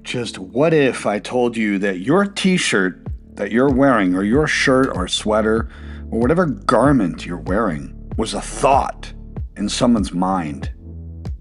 Just what if I told you that your t-shirt that you're wearing, or your shirt or sweater, or whatever garment you're wearing, was a thought in someone's mind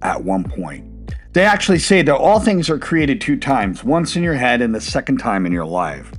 at one point? They actually say that all things are created two times, once in your head and the second time in your life.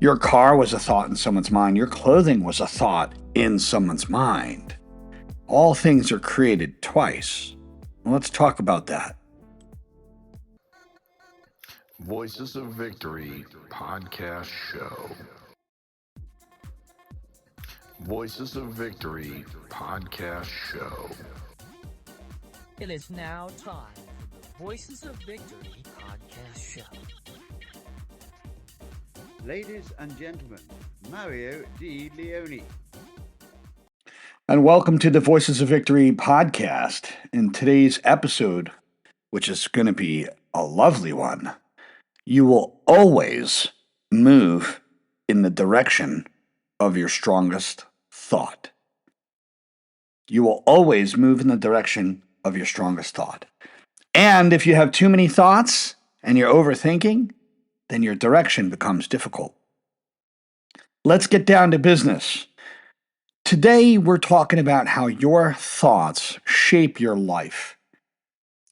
Your car was a thought in someone's mind. Your clothing was a thought in someone's mind. All things are created twice. Let's talk about that. Voices of Victory podcast show. Voices of Victory podcast show. It is now time for the Voices of Victory podcast show. Ladies and gentlemen, Mario Di Leone. And welcome to the Voices of Victory podcast. In today's episode, which is going to be a lovely one, you will always move in the direction of your strongest thought. You will always move in the direction of your strongest thought. And if you have too many thoughts and you're overthinking, then your direction becomes difficult. Let's get down to business. Today, we're talking about how your thoughts shape your life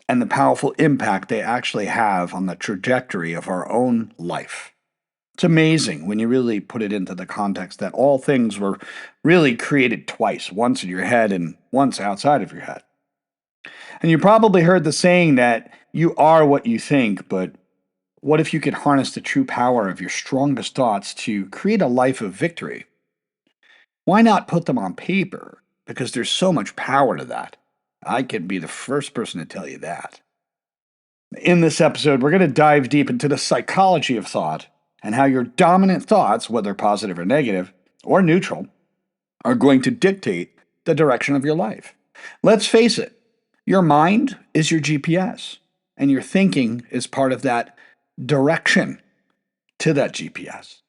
and the powerful impact they actually have on the trajectory of our own life. It's amazing when you really put it into the context that all things were really created twice, once in your head and once outside of your head. And you probably heard the saying that you are what you think, but what if you could harness the true power of your strongest thoughts to create a life of victory? Why not put them on paper? Because there's so much power to that. I can be the first person to tell you that. In this episode, we're going to dive deep into the psychology of thought and how your dominant thoughts, whether positive or negative or neutral, are going to dictate the direction of your life. Let's face it, your mind is your GPS, and your thinking is part of that direction to that GPS.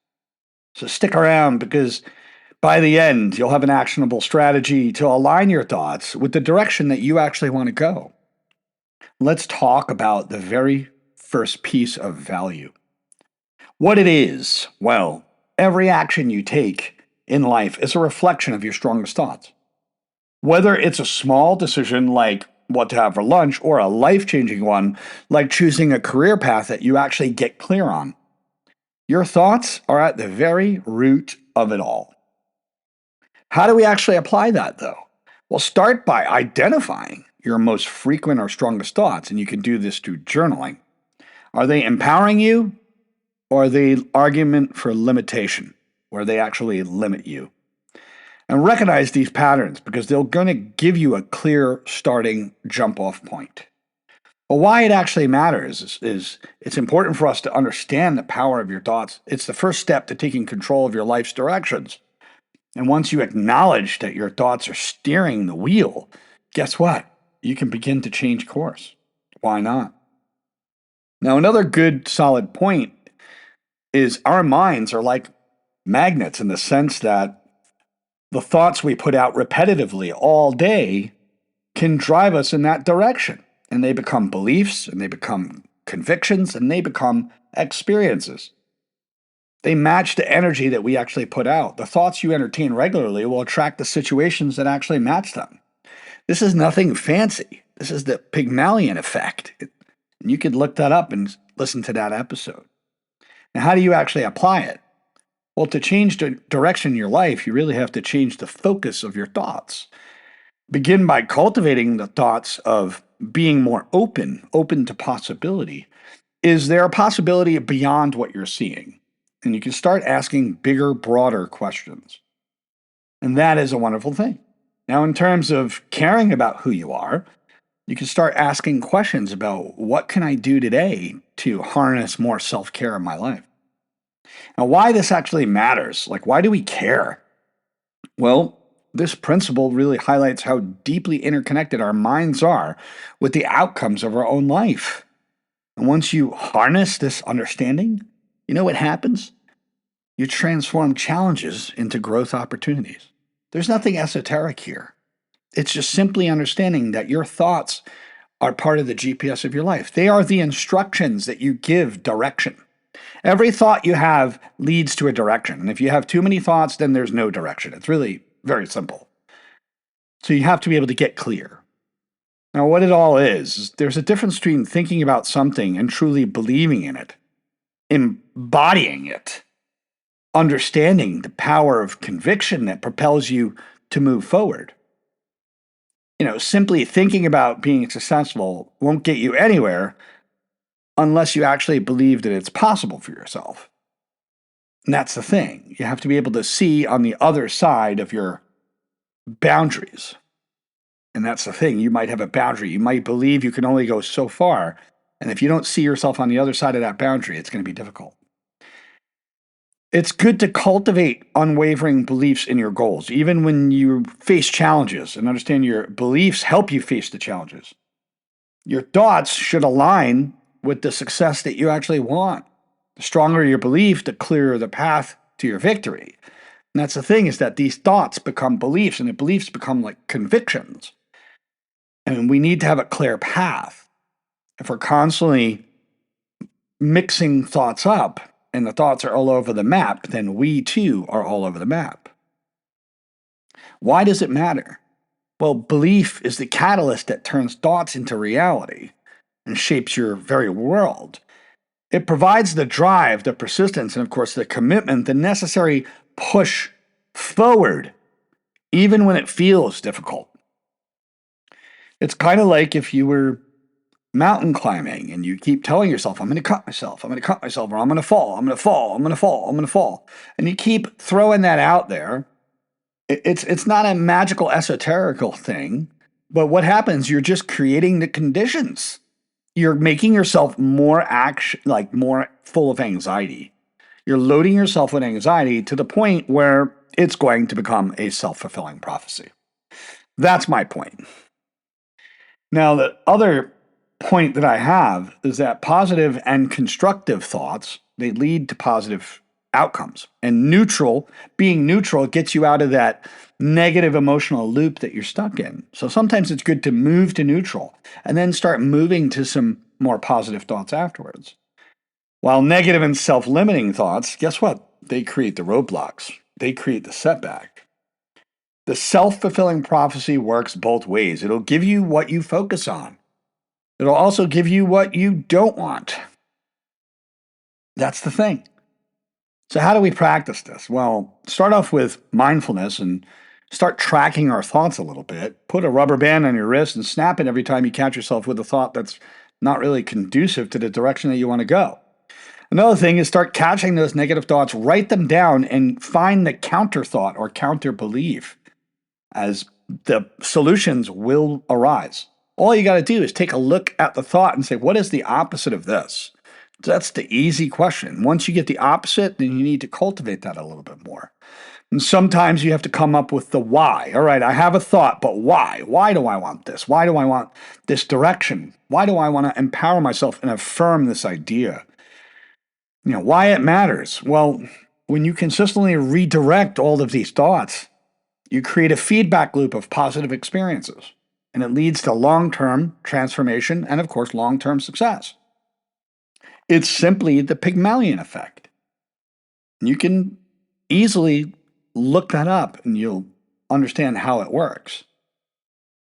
So stick around, because by the end, you'll have an actionable strategy to align your thoughts with the direction that you actually want to go. Let's talk about the very first piece of value. What it is, well, every action you take in life is a reflection of your strongest thoughts. Whether it's a small decision like what to have for lunch, or a life-changing one like choosing a career path that you actually get clear on, your thoughts are at the very root of it all. How do we actually apply that, though? Well, start by identifying your most frequent or strongest thoughts, and you can do this through journaling. Are they empowering you, or are they argument for limitation, where they actually limit you? And recognize these patterns, because they're going to give you a clear starting jump-off point. Well, why it actually matters is it's important for us to understand the power of your thoughts. It's the first step to taking control of your life's directions. And once you acknowledge that your thoughts are steering the wheel, guess what? You can begin to change course. Why not? Now, another good solid point is our minds are like magnets, in the sense that the thoughts we put out repetitively all day can drive us in that direction. And they become beliefs, and they become convictions, and they become experiences. They match the energy that we actually put out. The thoughts you entertain regularly will attract the situations that actually match them. This is nothing fancy. This is the Pygmalion effect. And you could look that up and listen to that episode. Now, how do you actually apply it? Well, to change the direction in your life, you really have to change the focus of your thoughts. Begin by cultivating the thoughts of being more open to possibility. Is there a possibility beyond what you're seeing? And you can start asking bigger, broader questions. And that is a wonderful thing. Now, in terms of caring about who you are, you can start asking questions about, what can I do today to harness more self-care in my life? Now, why this actually matters, like, why do we care? Well, this principle really highlights how deeply interconnected our minds are with the outcomes of our own life. And once you harness this understanding, you know what happens? You transform challenges into growth opportunities. There's nothing esoteric here. It's just simply understanding that your thoughts are part of the GPS of your life. They are the instructions that you give direction. Every thought you have leads to a direction. And if you have too many thoughts, then there's no direction. It's really very simple. So you have to be able to get clear. Now, what it all is there's a difference between thinking about something and truly believing in it, embodying it, understanding the power of conviction that propels you to move forward. Simply thinking about being successful won't get you anywhere unless you actually believe that it's possible for yourself. And that's the thing. You have to be able to see on the other side of your boundaries. And that's the thing. You might have a boundary. You might believe you can only go so far. And if you don't see yourself on the other side of that boundary, it's going to be difficult. It's good to cultivate unwavering beliefs in your goals, even when you face challenges, and understand your beliefs help you face the challenges. Your thoughts should align with the success that you actually want. The stronger your belief, the clearer the path to your victory. And that's the thing, is that these thoughts become beliefs, and the beliefs become like convictions. And we need to have a clear path. If we're constantly mixing thoughts up, and the thoughts are all over the map, then we too are all over the map. Why does it matter? Well, belief is the catalyst that turns thoughts into reality and shapes your very world. It provides the drive, the persistence, and of course the commitment, the necessary push forward, even when it feels difficult. It's kind of like if you were mountain climbing and you keep telling yourself, I'm going to cut myself, or I'm going to fall. And you keep throwing that out there. It's not a magical esoterical thing, but what happens, you're just creating the conditions. You're making yourself more more full of anxiety. You're loading yourself with anxiety to the point where it's going to become a self-fulfilling prophecy. That's my point. Now, the other point that I have is that positive and constructive thoughts, they lead to positive outcomes. And being neutral gets you out of that negative emotional loop that you're stuck in. So sometimes it's good to move to neutral and then start moving to some more positive thoughts afterwards. While negative and self-limiting thoughts, guess what? They create the roadblocks. They create the setback. The self-fulfilling prophecy works both ways. It'll give you what you focus on. It'll also give you what you don't want. That's the thing. So how do we practice this? Well, start off with mindfulness and start tracking our thoughts a little bit. Put a rubber band on your wrist and snap it every time you catch yourself with a thought that's not really conducive to the direction that you want to go. Another thing is start catching those negative thoughts, write them down, and find the counter thought or counter belief, as the solutions will arise. All you got to do is take a look at the thought and say, what is the opposite of this? That's the easy question. Once you get the opposite, then you need to cultivate that a little bit more. And sometimes you have to come up with the why. All right, I have a thought, but why? Why do I want this? Why do I want this direction? Why do I want to empower myself and affirm this idea? Why it matters. Well, when you consistently redirect all of these thoughts, you create a feedback loop of positive experiences. And it leads to long-term transformation and, of course, long-term success. It's simply the Pygmalion effect. You can easily look that up and you'll understand how it works.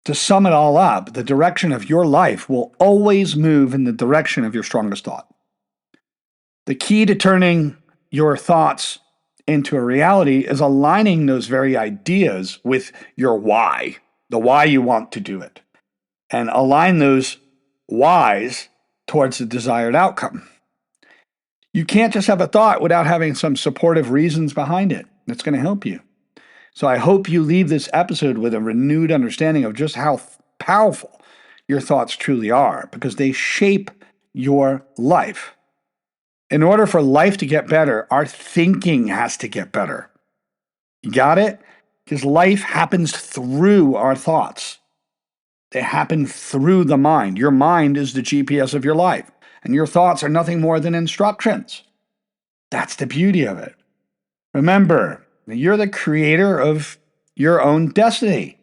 To sum it all up, the direction of your life will always move in the direction of your strongest thought. The key to turning your thoughts into a reality is aligning those very ideas with your why. The why you want to do it, and align those whys towards the desired outcome. You can't just have a thought without having some supportive reasons behind it that's going to help you. So I hope you leave this episode with a renewed understanding of just how powerful your thoughts truly are, because they shape your life. In order for life to get better, our thinking has to get better. You got it? Because life happens through our thoughts. They happen through the mind. Your mind is the GPS of your life, and your thoughts are nothing more than instructions. That's the beauty of it. Remember, you're the creator of your own destiny.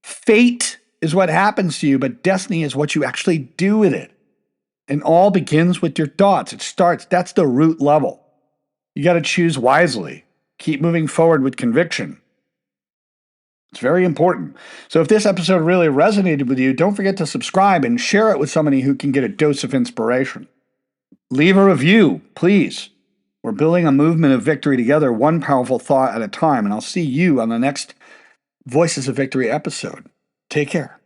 Fate is what happens to you, but destiny is what you actually do with it. And all begins with your thoughts. That's the root level. You got to choose wisely. Keep moving forward with conviction. It's very important. So if this episode really resonated with you, don't forget to subscribe and share it with somebody who can get a dose of inspiration. Leave a review, please. We're building a movement of victory together, one powerful thought at a time, and I'll see you on the next Voices of Victory episode. Take care.